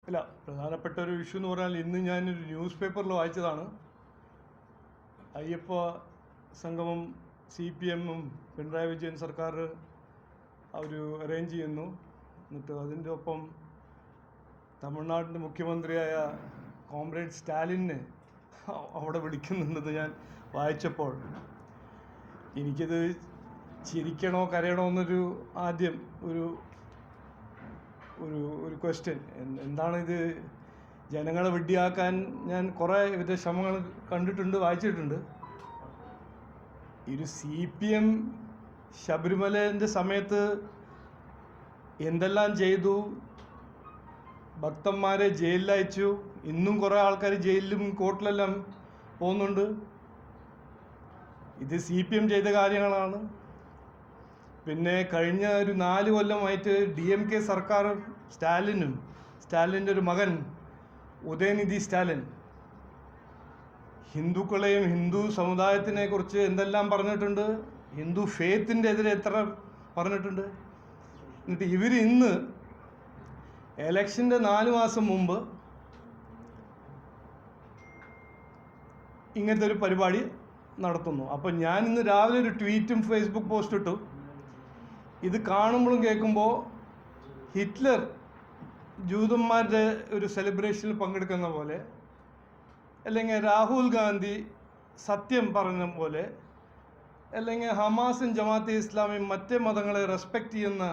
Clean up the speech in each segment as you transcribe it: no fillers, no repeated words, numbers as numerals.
അല്ല, പ്രധാനപ്പെട്ട ഒരു ഇഷ്യൂ എന്ന് പറഞ്ഞാൽ ഇന്ന് ഞാനൊരു ന്യൂസ് പേപ്പറിൽ വായിച്ചതാണ്. അയ്യപ്പ സംഗമം CPM-ഉം പിണറായി വിജയൻ സർക്കാർ അവർ അറേഞ്ച് ചെയ്യുന്നു. എന്നിട്ട് അതിൻ്റെ ഒപ്പം തമിഴ്നാടിൻ്റെ മുഖ്യമന്ത്രിയായ കോമ്രേഡ് സ്റ്റാലിനെ അവിടെ വിളിക്കുന്നുണ്ടെന്ന് ഞാൻ വായിച്ചപ്പോൾ എനിക്കിത് ചിരിക്കണോ കരയണോ എന്നൊരു ആദ്യം ഒരു ഒരു ഒരു ക്വസ്റ്റ്യൻ. എന്താണിത്? ജനങ്ങളെ വിഡ്ഢിയാക്കാൻ ഞാൻ കുറേ ഇവരുടെ ശ്രമങ്ങൾ കണ്ടിട്ടുണ്ട്, വായിച്ചിട്ടുണ്ട്. ഒരു CPM ശബരിമലേൻ്റെ സമയത്ത് എന്തെല്ലാം ചെയ്തു, ഭക്തന്മാരെ ജയിലിലയച്ചു. ഇന്നും കുറേ ആൾക്കാർ ജയിലിലും കോർട്ടിലെല്ലാം പോകുന്നുണ്ട്. ഇത് CPM ചെയ്ത കാര്യങ്ങളാണ്. പിന്നെ കഴിഞ്ഞ ഒരു 4 കൊല്ലമായിട്ട് DMK സർക്കാർ സ്റ്റാലിൻ്റെ ഒരു മകൻ ഉദയനിധി സ്റ്റാലിൻ ഹിന്ദുക്കളെയും ഹിന്ദു സമുദായത്തിനെ കുറിച്ച് എന്തെല്ലാം പറഞ്ഞിട്ടുണ്ട്, ഹിന്ദു ഫെയ്ത്തിൻ്റെ എതിരെ എത്ര പറഞ്ഞിട്ടുണ്ട്. എന്നിട്ട് ഇവർ ഇന്ന് എലക്ഷൻ്റെ 4 മാസം മുമ്പ് ഇങ്ങനത്തെ ഒരു പരിപാടി നടത്തുന്നു. അപ്പം ഞാൻ ഇന്ന് രാവിലെ ഒരു ട്വീറ്റും ഫേസ്ബുക്ക് പോസ്റ്റ് ഇട്ടു. ഇത് കാണുമ്പോഴും കേൾക്കുമ്പോൾ ഹിറ്റ്ലർ ജൂതന്മാരുടെ ഒരു സെലിബ്രേഷനിൽ പങ്കെടുക്കുന്ന പോലെ, അല്ലെങ്കിൽ രാഹുൽ ഗാന്ധി സത്യം പറഞ്ഞ പോലെ, അല്ലെങ്കിൽ ഹമാസും ജമാഅത്തെ ഇസ്ലാമിയും മറ്റേ മതങ്ങളെ റെസ്പെക്റ്റ് ചെയ്യുന്ന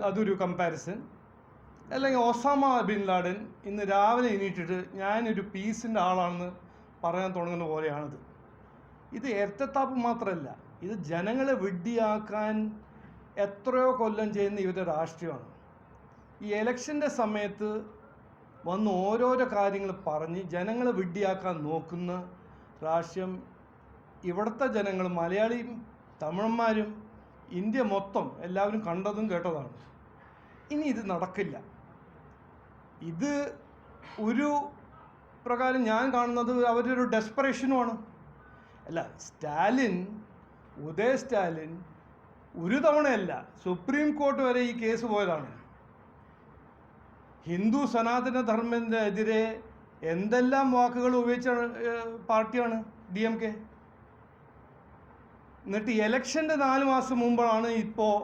അതൊരു കമ്പാരിസൺ, അല്ലെങ്കിൽ ഒസാമ ബിൻ ലാഡൻ ഇന്ന് രാവിലെ എണീറ്റിട്ട് ഞാനൊരു പീസിൻ്റെ ആളാണെന്ന് പറയാൻ തുടങ്ങുന്ന പോലെയാണിത്. ഇത് ഇരട്ടത്താപ്പ് മാത്രമല്ല, ഇത് ജനങ്ങളെ വിഡ്ഢിയാക്കാൻ എത്രയോ കൊല്ലം ചെയ്യുന്ന ഇവരുടെ രാഷ്ട്രീയമാണ്. ഈ എലക്ഷൻ്റെ സമയത്ത് വന്ന് ഓരോരോ കാര്യങ്ങൾ പറഞ്ഞ് ജനങ്ങളെ വിഡ്ഢിയാക്കാൻ നോക്കുന്ന രാഷ്ട്രീയം ഇവിടുത്തെ ജനങ്ങൾ, മലയാളിയും തമിഴന്മാരും ഇന്ത്യ മൊത്തം എല്ലാവരും കണ്ടതും കേട്ടതാണ്. ഇനി ഇത് നടക്കില്ല. ഇത് ഒരു പ്രകാരം ഞാൻ കാണുന്നത് അവരൊരു ഡെസ്പറേഷനുമാണ്. അല്ല, ഉദയ സ്റ്റാലിൻ ഒരു തവണയല്ല, സുപ്രീം കോർട്ട് വരെ ഈ കേസ് പോയതാണ്. ഹിന്ദു സനാതന ധർമ്മത്തിൻ്റെ എതിരെ എന്തെല്ലാം വാക്കുകൾ ഉപയോഗിച്ച പാർട്ടിയാണ് DMK. എന്നിട്ട് എലക്ഷൻ്റെ 4 മാസം മുമ്പാണ് ഇപ്പോൾ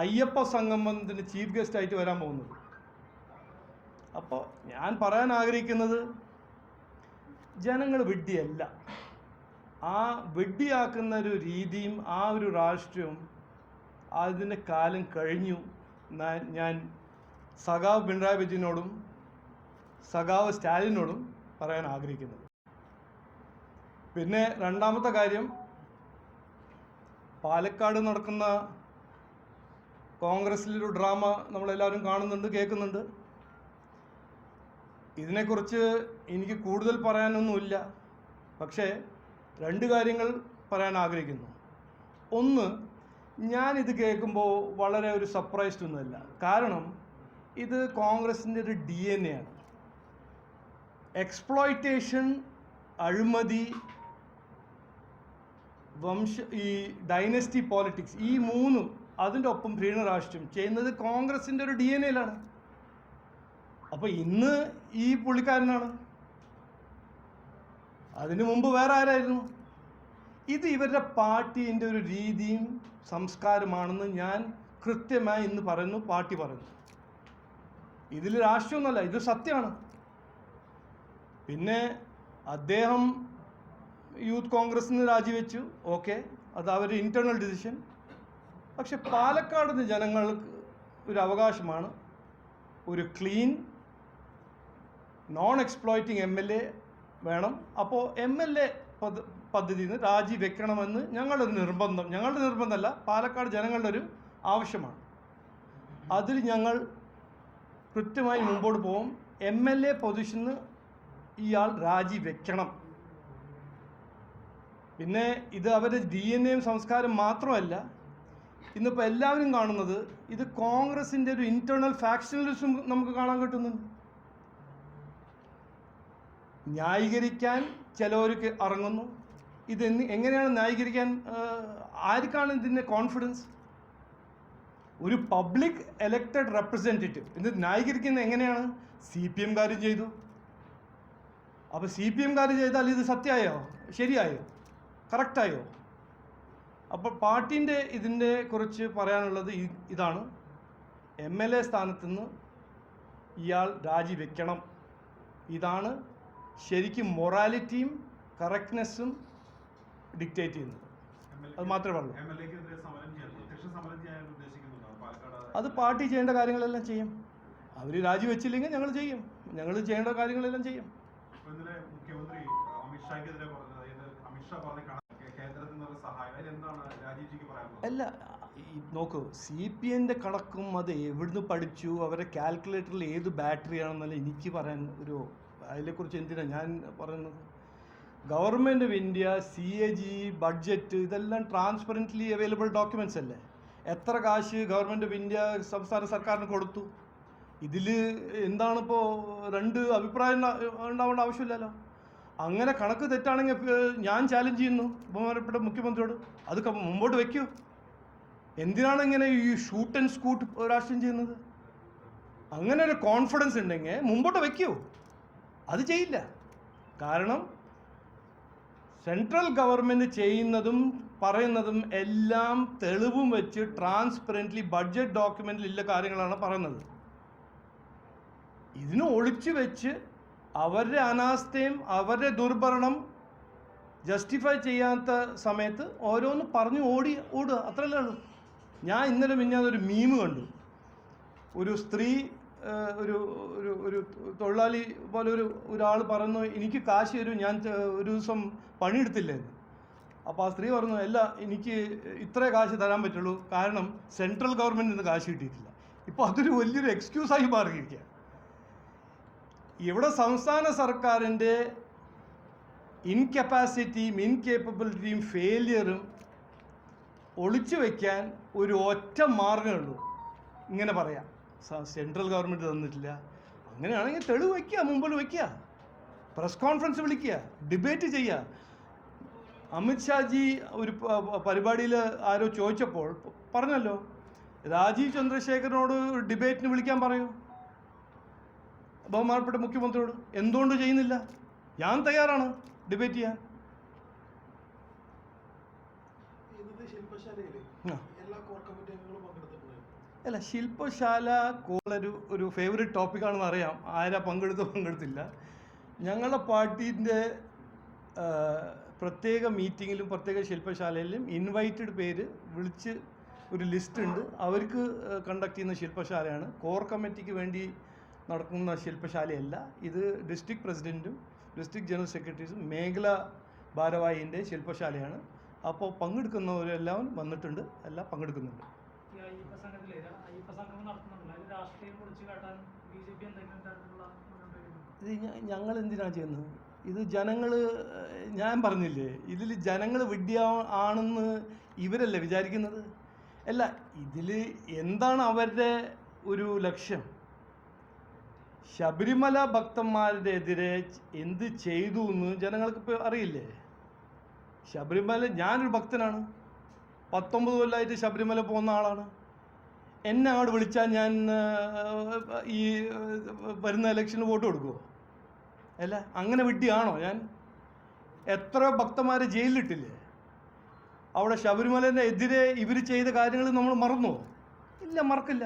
അയ്യപ്പ സംഗമത്തിൻ്റെ ചീഫ് ഗസ്റ്റായിട്ട് വരാൻ പോകുന്നത്. അപ്പോൾ ഞാൻ പറയാൻ ആഗ്രഹിക്കുന്നത്, ജനങ്ങൾ വിഡ്ഢിയല്ല. ആ വിഡ്ഢിയാക്കുന്ന ഒരു രീതിയും ആ ഒരു രാഷ്ട്രീയവും അതിൻ്റെ കാലം കഴിഞ്ഞു. ഞാൻ സഖാവ് പിണറായി വിജയനോടും സഖാവ് സ്റ്റാലിനോടും പറയാൻ ആഗ്രഹിക്കുന്നത്. പിന്നെ രണ്ടാമത്തെ കാര്യം, പാലക്കാട് നടക്കുന്ന കോൺഗ്രസിലൊരു ഡ്രാമ നമ്മളെല്ലാവരും കാണുന്നുണ്ട്, കേൾക്കുന്നുണ്ട്. ഇതിനെക്കുറിച്ച് എനിക്ക് കൂടുതൽ പറയാനൊന്നുമില്ല. പക്ഷേ 2 കാര്യങ്ങൾ പറയാൻ ആഗ്രഹിക്കുന്നു. ഒന്ന്, ഞാനിത് കേൾക്കുമ്പോൾ വളരെ ഒരു സർപ്രൈസ്ഡ് ഒന്നുമല്ല. കാരണം ഇത് കോൺഗ്രസിൻ്റെ ഒരു DNA ആണ്. എക്സ്പ്ലോയിറ്റേഷൻ, അഴിമതി, ഈ ഡൈനസ്റ്റി പോളിറ്റിക്സ്, ഈ 3ഉം അതിൻ്റെ ഒപ്പം പ്രീണ രാഷ്ട്രീയം ചെയ്യുന്നത് കോൺഗ്രസിൻ്റെ ഒരു DNA-യിലാണ്. അപ്പോൾ ഇന്ന് ഈ പുള്ളിക്കാരനാണ്, അതിനു മുമ്പ് വേറെ ആരായിരുന്നു? ഇത് ഇവരുടെ പാർട്ടീൻ്റെ ഒരു രീതിയും സംസ്കാരമാണെന്ന് ഞാൻ കൃത്യമായി ഇന്ന് പറയുന്നു, പാർട്ടി പറയുന്നു. ഇതിൽ രാഷ്ട്രീയമൊന്നുമല്ല, ഇത് സത്യമാണ്. പിന്നെ അദ്ദേഹം യൂത്ത് കോൺഗ്രസിൽ നിന്ന് രാജിവെച്ചു, ഓക്കെ, അത് അവരുടെ ഇൻറ്റേർണൽ ഡിസിഷൻ. പക്ഷെ പാലക്കാട് നിന്ന് ജനങ്ങൾക്ക് ഒരു അവകാശമാണ്, ഒരു ക്ലീൻ നോൺ എക്സ്പ്ലോയിറ്റിംഗ് MLA വേണം. അപ്പോൾ MLA പദ്ധതിയിൽ നിന്ന് രാജിവെക്കണമെന്ന് ഞങ്ങളുടെ നിർബന്ധമല്ല, പാലക്കാട് ജനങ്ങളുടെ ഒരു ആവശ്യമാണ്. അതിൽ ഞങ്ങൾ കൃത്യമായി മുമ്പോട്ട് പോകും. MLA പൊസിഷന് ഇയാൾ രാജിവെക്കണം. പിന്നെ ഇത് അവരുടെ DNA സംസ്കാരം മാത്രമല്ല, ഇന്നിപ്പോൾ എല്ലാവരും കാണുന്നത് ഇത് കോൺഗ്രസിൻ്റെ ഒരു ഇൻറ്റേർണൽ ഫാക്ഷനലിസം നമുക്ക് കാണാൻ കിട്ടുന്നുണ്ട്. ന്യായീകരിക്കാൻ ചിലവർക്ക് ഇറങ്ങുന്നു. എങ്ങനെയാണ് ന്യായീകരിക്കാൻ? ആർക്കാണ് ഇതിൻ്റെ കോൺഫിഡൻസ്? ഒരു പബ്ലിക് എലക്റ്റഡ് റെപ്രസെൻറ്റേറ്റീവ് ഇത് ന്യായീകരിക്കുന്നത് എങ്ങനെയാണ്? CPM ചെയ്തു. അപ്പോൾ CPM ചെയ്താൽ ഇത് സത്യമായോ, ശരിയായോ, കറക്റ്റായോ? അപ്പോൾ പാർട്ടീൻ്റെ ഇതിൻ്റെ കുറിച്ച് പറയാനുള്ളത് ഇതാണ്. MLA സ്ഥാനത്ത് നിന്ന് ഇയാൾ രാജിവെക്കണം. ഇതാണ് ശരിക്കും മൊറാലിറ്റിയും കറക്റ്റ്നെസ്സും ഡിക്റ്റേറ്റ് ചെയ്യുന്നത്. അത് മാത്രമേ ഉള്ളൂ. അത് പാർട്ടി ചെയ്യേണ്ട കാര്യങ്ങളെല്ലാം ചെയ്യും. അവർ രാജിവെച്ചില്ലെങ്കിൽ ഞങ്ങൾ ചെയ്യും. ഞങ്ങൾ ചെയ്യേണ്ട കാര്യങ്ങളെല്ലാം ചെയ്യും. മുഖ്യമന്ത്രി അമിത്ഷായ്ക്കെതിരെ അല്ല, നോക്കൂ, CPMൻ്റെ കണക്കും അത് എവിടുന്ന് പഠിച്ചു, അവരെ കാൽക്കുലേറ്ററിൽ ഏത് ബാറ്ററി ആണെന്നല്ല എനിക്ക് പറയാൻ അതിനെക്കുറിച്ച് എന്തിനാണ് ഞാൻ പറയുന്നത്. Government of India CAG budget ഇതെല്ലാം ട്രാൻസ്പെറൻ്റ്ലി അവൈലബിൾ ഡോക്യുമെൻറ്റ്സ് അല്ലേ. എത്ര കാശ് ഗവൺമെൻറ് ഓഫ് ഇന്ത്യ സംസ്ഥാന സർക്കാരിന് കൊടുത്തു? ഇതിൽ എന്താണിപ്പോൾ രണ്ട് അഭിപ്രായം ഉണ്ടാവേണ്ട ആവശ്യമില്ലല്ലോ. അങ്ങനെ കണക്ക് തെറ്റാണെങ്കിൽ ഞാൻ ചാലഞ്ച് ചെയ്യുന്നു ബഹുമാനപ്പെട്ട മുഖ്യമന്ത്രിയോട്. അത് മുമ്പോട്ട് വയ്ക്കൂ. എന്തിനാണ് ഇങ്ങനെ ഈ ഷൂട്ട് ആൻഡ് സ്കൂട്ട് രാഷ്ട്രീയം ചെയ്യുന്നത്? അങ്ങനെ ഒരു കോൺഫിഡൻസ് ഉണ്ടെങ്കിൽ മുമ്പോട്ട് വയ്ക്കൂ. അത് ചെയ്യില്ല. കാരണം സെൻട്രൽ ഗവൺമെൻറ് ചെയ്യുന്നതും പറയുന്നതും എല്ലാം തെളിവും വെച്ച് ട്രാൻസ്പെറൻ്റ്ലി ബഡ്ജറ്റ് ഡോക്യുമെൻറ്റിൽ ഇല്ല കാര്യങ്ങളാണ് പറയുന്നത്. ഇതിന് ഒളിച്ചു വെച്ച് അവരുടെ അനാസ്ഥയും അവരുടെ ദുർഭരണം ജസ്റ്റിഫൈ ചെയ്യാത്ത സമയത്ത് ഓരോന്ന് പറഞ്ഞു ഓടുക, അത്രയല്ലേ ഉള്ളൂ. ഞാൻ ഇന്നലെ മിഞ്ഞാതൊരു മീമ് കണ്ടു. ഒരു സ്ത്രീ ഒരു ഒരു ഒരു തൊഴിലാളി പോലെ ഒരാൾ പറഞ്ഞു, എനിക്ക് കാശ് തരൂ, ഞാൻ ഒരു ദിവസം പണിയെടുത്തില്ലെന്ന്. അപ്പോൾ ആ സ്ത്രീ പറഞ്ഞു, അല്ല, എനിക്ക് ഇത്രേ കാശ് തരാൻ പറ്റുള്ളൂ, കാരണം സെൻട്രൽ ഗവൺമെൻറ്റിൽ നിന്ന് കാശ് കിട്ടിയിട്ടില്ല. ഇപ്പോൾ അതൊരു വലിയൊരു എക്സ്ക്യൂസായി മാറിയിരിക്കുക. ഇവിടെ സംസ്ഥാന സർക്കാരിൻ്റെ ഇൻകപ്പാസിറ്റിയും ഇൻകേപ്പബിലിറ്റിയും ഫെയിലിയറും ഒളിച്ചു വയ്ക്കാൻ ഒരു ഒറ്റ മാർഗ്ഗമേ ഉള്ളൂ. ഇങ്ങനെ പറയാം, സെൻട്രൽ ഗവൺമെൻറ് തന്നിട്ടില്ല. അങ്ങനെയാണെങ്കിൽ തെളിവ് വയ്ക്കുക, മുമ്പിൽ വയ്ക്കുക, പ്രസ് കോൺഫറൻസ് വിളിക്കുക, ഡിബേറ്റ് ചെയ്യുക. അമിത്ഷാജി ഒരു പരിപാടിയിൽ ആരോ ചോദിച്ചപ്പോൾ പറഞ്ഞല്ലോ, രാജീവ് ചന്ദ്രശേഖരനോട് ഡിബേറ്റിന് വിളിക്കാൻ പറയൂ ബഹുമാനപ്പെട്ട മുഖ്യമന്ത്രിയോട്. എന്തുകൊണ്ട് ചെയ്യുന്നില്ല? ഞാൻ തയ്യാറാണ് ഡിബേറ്റ് ചെയ്യാൻ. അല്ല, ശില്പശാല ഒരു ഫേവറേറ്റ് ടോപ്പിക്കാണെന്ന് അറിയാം. ആരാ പങ്കെടുത്തില്ല. ഞങ്ങളുടെ പാർട്ടീൻ്റെ പ്രത്യേക മീറ്റിങ്ങിലും പ്രത്യേക ശില്പശാലയിലും ഇൻവൈറ്റഡ് പേര് വിളിച്ച് ഒരു ലിസ്റ്റ് ഉണ്ട്. അവർക്ക് കണ്ടക്ട് ചെയ്യുന്ന ശില്പശാലയാണ്. കോർ കമ്മിറ്റിക്ക് വേണ്ടി നടക്കുന്ന ശില്പശാലയല്ല ഇത്. ഡിസ്ട്രിക്ട് പ്രസിഡൻറ്റും ഡിസ്ട്രിക്ട് ജനറൽ സെക്രട്ടറീസും മേഖല ഭാരവാഹിൻ്റെ ശില്പശാലയാണ്. അപ്പോൾ പങ്കെടുക്കുന്നവരെല്ലാം വന്നിട്ടുണ്ട്, എല്ലാം പങ്കെടുക്കുന്നുണ്ട്. ഇത് ഞങ്ങൾ എന്തിനാണ് ചെയ്യുന്നത്? ഇത് ജനങ്ങൾ, ഞാൻ പറഞ്ഞില്ലേ, ഇതിൽ ജനങ്ങൾ വിഡ്ഢി ആണെന്ന് ഇവരല്ലേ വിചാരിക്കുന്നത്? അല്ല, ഇതിൽ എന്താണ് അവരുടെ ഒരു ലക്ഷ്യം? ശബരിമല ഭക്തന്മാരുടെ എതിരെ എന്ത് ചെയ്തു എന്ന് ജനങ്ങൾക്ക് ഇപ്പോൾ അറിയില്ലേ? ശബരിമല, ഞാനൊരു ഭക്തനാണ്, 19 കൊല്ലമായിട്ട് ശബരിമല പോകുന്ന ആളാണ്. എന്നെ അങ്ങോട്ട് വിളിച്ചാൽ ഞാൻ ഈ വരുന്ന ഇലക്ഷന് വോട്ട് കൊടുക്കുമോ? അല്ല, അങ്ങനെ വിഡ്ഢിയാണോ ഞാൻ? എത്ര ഭക്തന്മാരെ ജയിലിലിട്ടില്ലേ? അവിടെ ശബരിമലേൻ്റെ എതിരെ ഇവർ ചെയ്ത കാര്യങ്ങൾ നമ്മൾ മറന്നോ? ഇല്ല, മറക്കില്ല.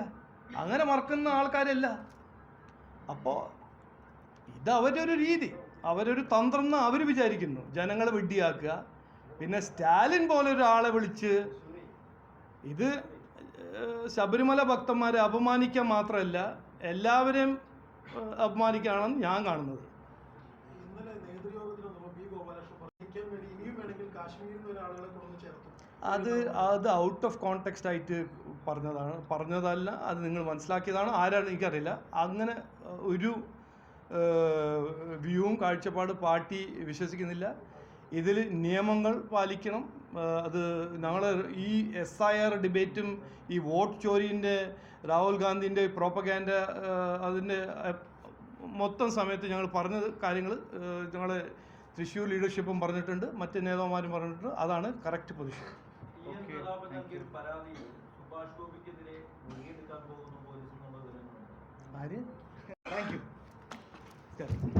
അങ്ങനെ മറക്കുന്ന ആൾക്കാരല്ല. അപ്പോൾ ഇത് അവരുടെ ഒരു രീതി, അവരൊരു തന്ത്രം എന്ന് അവർ വിചാരിക്കുന്നു, ജനങ്ങളെ വിഡ്ഢിയാക്കുക. പിന്നെ സ്റ്റാലിൻ പോലെ ഒരാളെ വിളിച്ച് ഇത് ശബരിമല ഭക്തന്മാരെ അപമാനിക്കാൻ മാത്രമല്ല, എല്ലാവരെയും അപമാനിക്കാണെന്ന് ഞാൻ കാണുന്നത്. അത് ഔട്ട് ഓഫ് കോണ്ടെക്സ്റ്റ് ആയിട്ട് പറഞ്ഞതല്ല, അത് നിങ്ങൾ മനസ്സിലാക്കിയതാണ്. ആരാണ് എനിക്കറിയില്ല. അങ്ങനെ ഒരു വ്യൂവും കാഴ്ചപ്പാട് പാർട്ടി വിശ്വസിക്കുന്നില്ല. ഇതിൽ നിയമങ്ങൾ പാലിക്കണം. അത് ഞങ്ങൾ ഈ SIR ഡിബേറ്റും ഈ വോട്ട് ചോരീൻ്റെ രാഹുൽ ഗാന്ധിൻ്റെ പ്രോപ്പഗാൻഡ അതിൻ്റെ മൊത്തം സമയത്ത് ഞങ്ങൾ പറഞ്ഞ കാര്യങ്ങൾ ഞങ്ങളെ തൃശ്ശൂർ ലീഡർഷിപ്പും പറഞ്ഞിട്ടുണ്ട്, മറ്റ് നേതാക്കന്മാരും പറഞ്ഞിട്ടുണ്ട്. അതാണ് കറക്റ്റ് പൊസിഷൻ. ആര് താങ്ക് യു